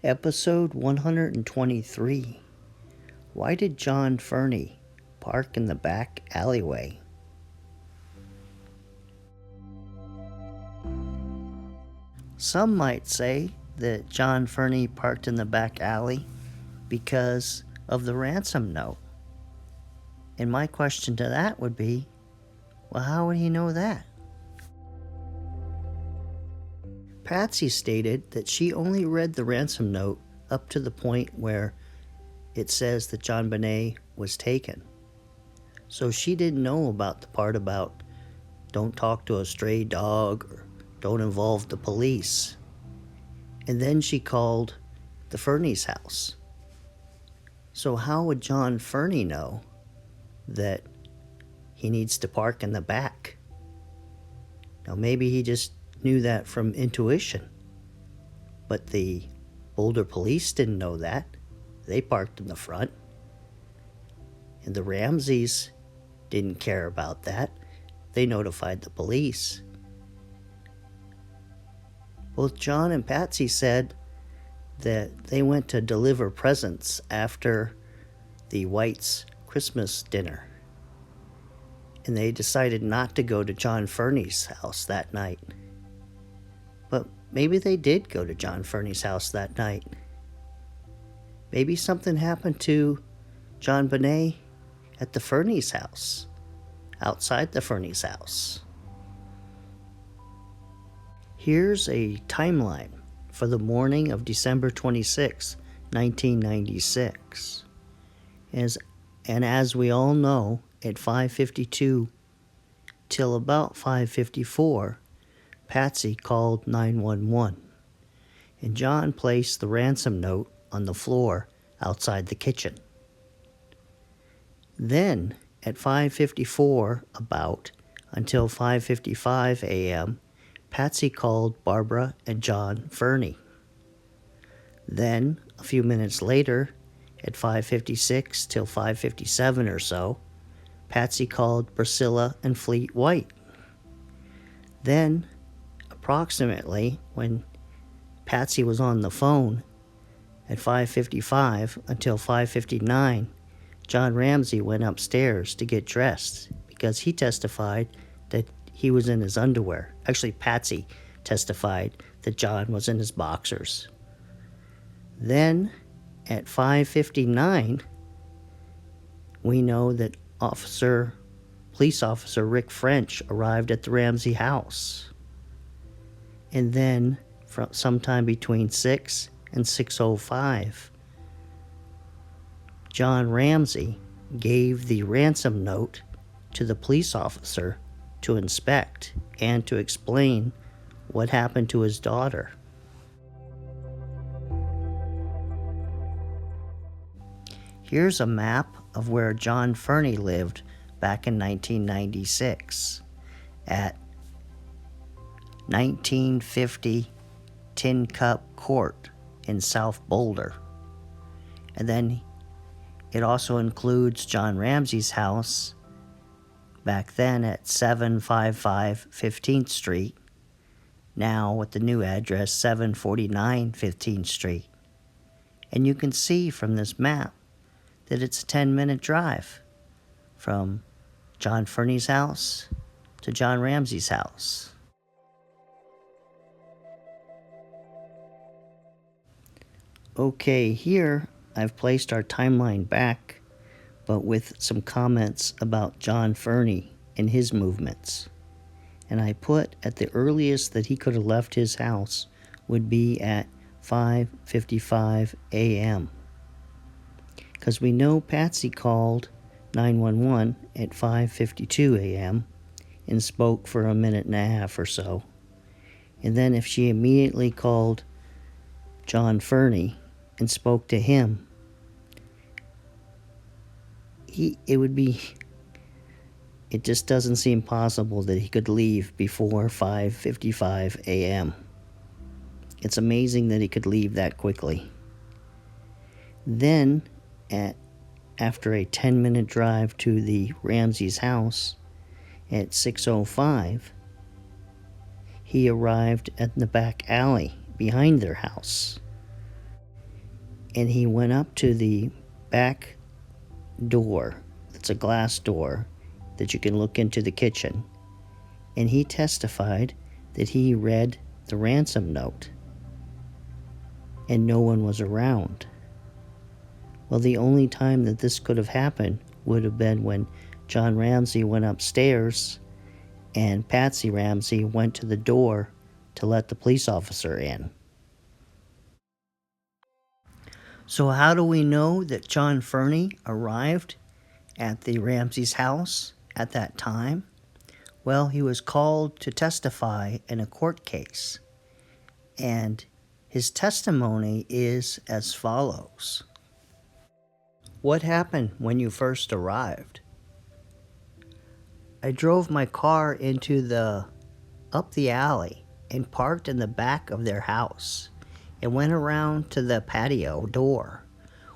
Episode 123. Why did John Fernie park in the back alleyway? Some might say that John Fernie parked in the back alley because of the ransom note. And my question to that would be, well, how would he know that? Patsy stated that she only read the ransom note up to the point where it says that Jonbenet was taken. So she didn't know about the part about don't talk to a stray dog or don't involve the police. And then she called the Fernie's house. So how would John Fernie know that he needs to park in the back? Now maybe he just knew that from intuition, but the Boulder police didn't know that. They parked in the front, and the Ramseys didn't care about that. They notified the police. Both John and Patsy said that they went to deliver presents after the Whites' Christmas dinner, and they decided not to go to John Fernie's house that night. But maybe they did go to John Fernie's house that night. Maybe something happened to Jonbenet at the Fernie's house, outside the Fernie's house. Here's a timeline for the morning of December 26, 1996. And as we all know, at 5:52 till about 5:54, Patsy called 911, and John placed the ransom note on the floor outside the kitchen. Then, at 5:54 about until 5:55 a.m., Patsy called Barbara and John Fernie. Then, a few minutes later, at 5:56 till 5:57 or so, Patsy called Priscilla and Fleet White. Then, approximately when Patsy was on the phone at 5:55 until 5:59, John Ramsey went upstairs to get dressed because he testified that he was in his underwear. Actually, Patsy testified that John was in his boxers. Then, at 5:59, we know that police officer Rick French arrived at the Ramsey house. And then, sometime between 6 and 6:05, John Ramsey gave the ransom note to the police officer to inspect and to explain what happened to his daughter. Here's a map of where John Fernie lived back in 1996 at 1950 Tin Cup Court in South Boulder. And then it also includes John Ramsey's house back then at 755 15th Street, now with the new address 749 15th Street. And you can see from this map that it's a 10-minute drive from John Fernie's house to John Ramsey's house. Okay, here I've placed our timeline back, but with some comments about John Fernie and his movements. And I put at the earliest that he could have left his house would be at 5:55 a.m. Because we know Patsy called 911 at 5:52 a.m. and spoke for a minute and a half or so. And then if she immediately called John Fernie and spoke to him, it just doesn't seem possible that he could leave before 5:55 a.m. It's amazing that he could leave that quickly. Then, after a 10-minute drive to the Ramsey's house at 6:05, he arrived at the back alley behind their house. and he went up to the back door. It's a glass door that you can look into the kitchen. And he testified that he read the ransom note. And no one was around. Well, the only time that this could have happened would have been when John Ramsey went upstairs and Patsy Ramsey went to the door to let the police officer in. So how do we know that John Fernie arrived at the Ramsey's house at that time? Well, he was called to testify in a court case. And his testimony is as follows. What happened when you first arrived? I drove my car up the alley and parked in the back of their house and went around to the patio door,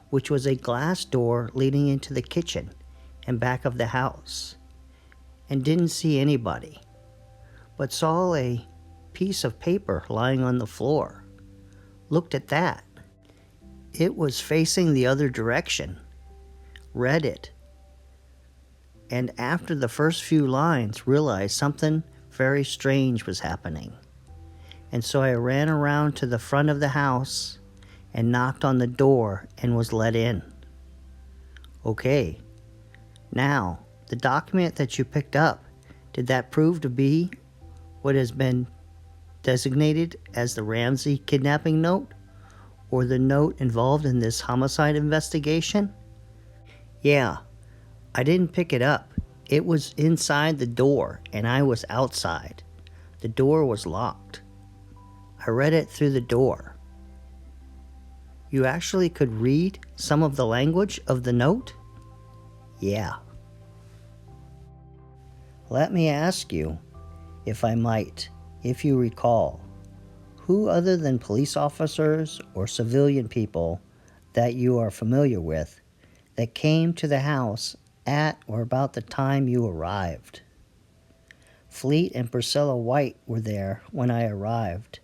which was a glass door leading into the kitchen and back of the house, and didn't see anybody, but saw a piece of paper lying on the floor. Looked at that. It was facing the other direction. Read it. And after the first few lines, realized something very strange was happening. And so I ran around to the front of the house and knocked on the door and was let in. Okay. Now, the document that you picked up, did that prove to be what has been designated as the Ramsey kidnapping note? Or the note involved in this homicide investigation? Yeah, I didn't pick it up. It was inside the door and I was outside. The door was locked. I read it through the door. You actually could read some of the language of the note? Yeah. Let me ask you, if I might, if you recall, who other than police officers or civilian people that you are familiar with that came to the house at or about the time you arrived? Fleet and Priscilla White were there when I arrived,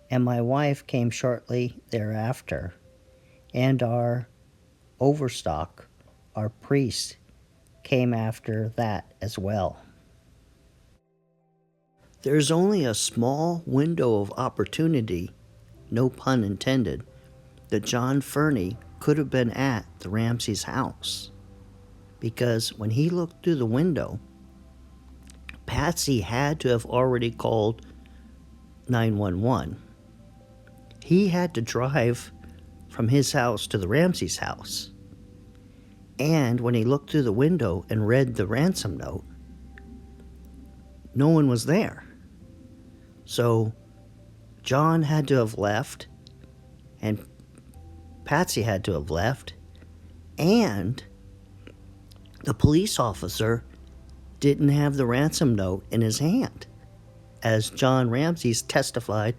and my wife came shortly thereafter, and our overstock, our priest, came after that as well. There's only a small window of opportunity, no pun intended, that John Fernie could have been at the Ramsey's house. Because when he looked through the window, Patsy had to have already called 911. He had to drive from his house to the Ramsey's house. And when he looked through the window and read the ransom note, no one was there. So John had to have left, and Patsy had to have left, and the police officer didn't have the ransom note in his hand, as John Ramsey testified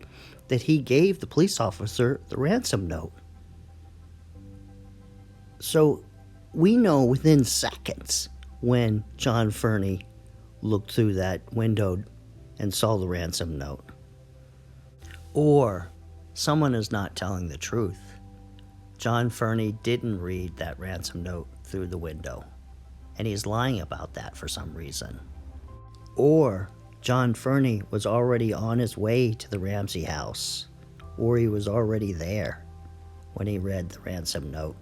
that he gave the police officer the ransom note. So we know within seconds when John Fernie looked through that window and saw the ransom note. Or someone is not telling the truth. John Fernie didn't read that ransom note through the window, and he's lying about that for some reason. Or John Fernie was already on his way to the Ramsey house, or he was already there when he read the ransom note.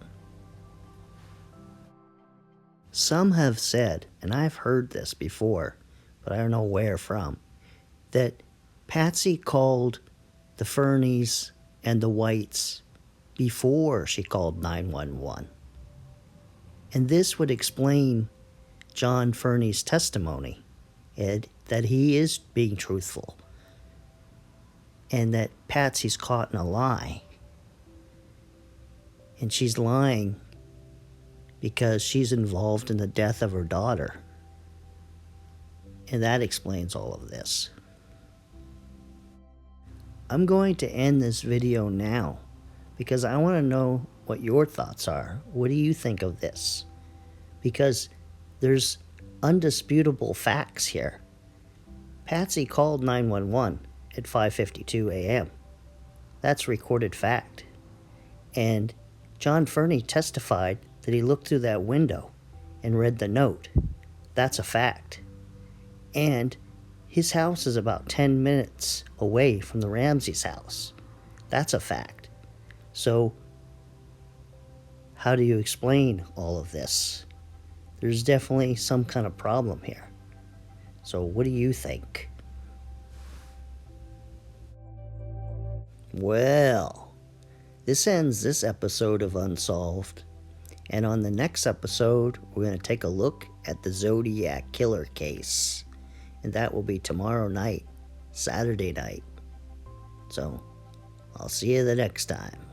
Some have said, and I've heard this before, but I don't know where from, that Patsy called the Fernies and the Whites before she called 911. And this would explain John Fernie's testimony, that he is being truthful, and that Patsy's caught in a lie. And she's lying because she's involved in the death of her daughter. And that explains all of this. I'm going to end this video now because I want to know what your thoughts are. What do you think of this? Because there's undisputable facts here. Patsy called 911 at 5:52 a.m. That's recorded fact. And John Fernie testified that he looked through that window and read the note. That's a fact. And his house is about 10 minutes away from the Ramseys' house. That's a fact. So, how do you explain all of this? There's definitely some kind of problem here. So, what do you think? Well, this ends this episode of Unsolved. And on the next episode, we're going to take a look at the Zodiac Killer case. And that will be tomorrow night, Saturday night. So, I'll see you the next time.